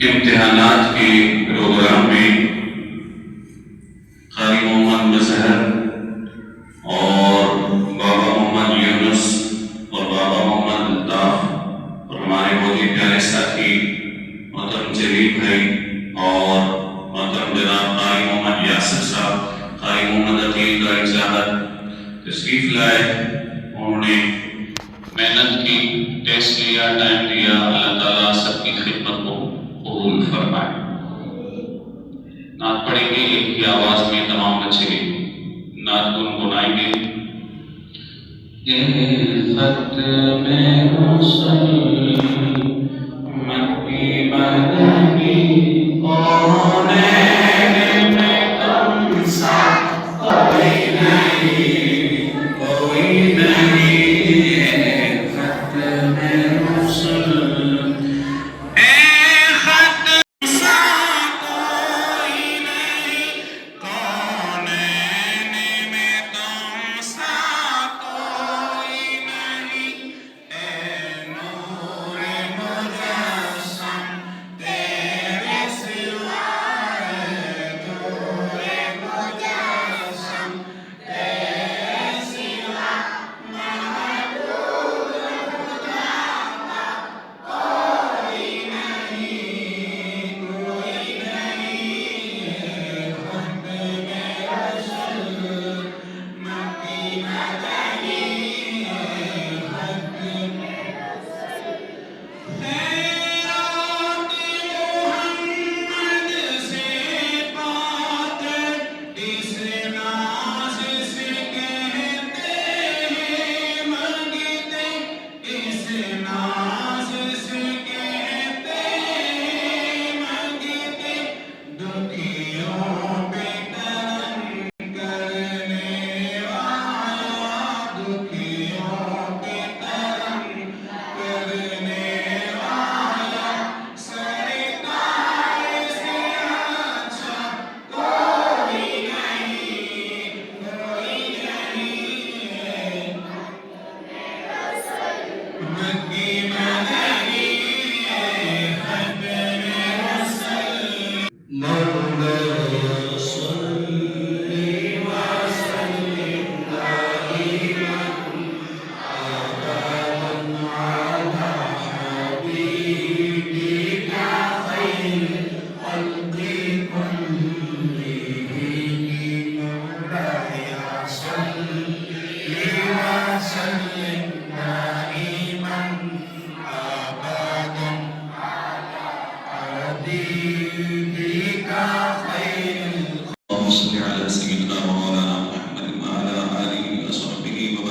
इम्तिहानात के प्रोग्राम में कारी मोहम्मद मजहर और बाबा मोहम्मद यूनुस और बाबा मोहम्मद अल्ताफ और हमारे बहुत ही प्यारे साथी मोहतरम जलील भाई और मोहतरम जनाब कारी मोहम्मद यासिर साहब, कारी मोहम्मद अकील गाइड साहब तशरीफ लाए। उन्होंने मेहनत की, टेस्ट लिया, टाइम दिया। अल्लाह ताला सबकी खिदमत को कबूल फरमाए। नात पढ़ेंगे एक ही आवाज में, तमाम बच्चे नात गुनगुनाएंगे। खत में मक्की मदनी कौन में कम सा कोई नहीं, कोई नहीं।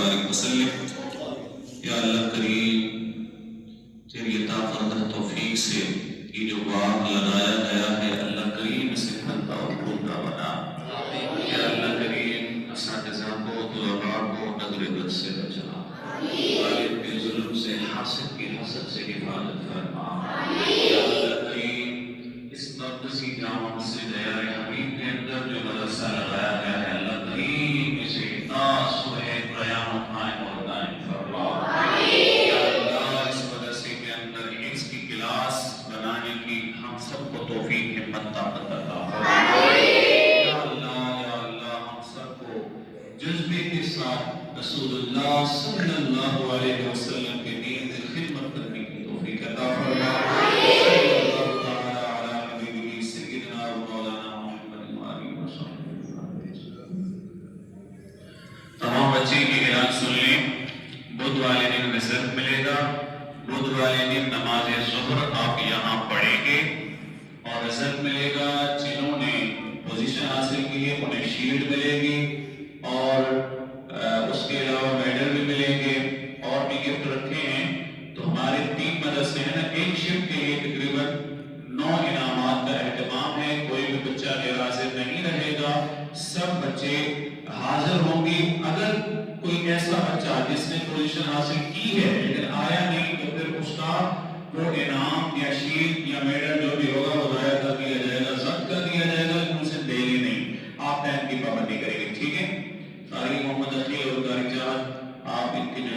वबारिक वसल्लम। या अल्लाह करीम, तेरी अता फरमाह तौफीक से ये जो बाग लगाया गया है अल्लाह करीम इसे फलता और फूलता बना। या अल्लाह करीम असातिज़ा को, तुलबा को नज़र बद से बचा, वालिद के जुल्म से, हासिद की हसद से हिफाजत फरमा। या अल्लाह करीम, इस मक़दसी जामा मस्जिद यार हबीब के अंदर जो मदरसा लगाया गया है अल्लाह करीम इसे नास हुए क़यामत कायम और दायम फरमा। या अल्लाह, इस मदरसे के अंदर इसकी क्लास बनाने की हम सबको तौफीक हिम्मत ताकत अता फरमा। या अल्लाह, हम सबको जज्बे के साथ रसूलुल्लाह सल्लल्लाहु अलैहि वसल्लम के दीन की खिदमत करने की तौफीक अता फरमा। सल्लल्लाहु तआला अला हबीबिही सय्यिदना व मौलाना मुहम्मद व आलिहि व सल्लम। तमाम बच्चे की ऐलान सुन लें। बुध वाले दिन रिजल्ट मिलेगा। बुध वाले दिन नमाज ज़ुहर आप यहाँ पढ़ेंगे और रिजल्ट मिलेगा। जिन्होंने पोजीशन हासिल की है उन्हें शील्ड मिलेगी और उसके अलावा मेडल भी मिलेंगे और भी गिफ्ट रखे हैं। तो हमारे 3 मदरसे हैं ना, एक शिफ्ट के लिए तकरीबन 9 इनामात का एहतमाम है। कोई भी बच्चा गैर हाजिर नहीं रहेगा, सब बच्चे हाजिर होंगे। अगर कोई ऐसा बच्चा जिसने पोजीशन हासिल की है लेकिन आया नहीं तो फिर उसका वो इनाम या शील्ड या मेडल जो भी होगा वो ज़ाया कर दिया जाएगा, जब्त कर दिया जाएगा, उनसे देंगे नहीं। आप टाइम की पाबंदी करेंगे, ठीक है। कारी मोहम्मद अली और कारी चाहत, आप इनके जो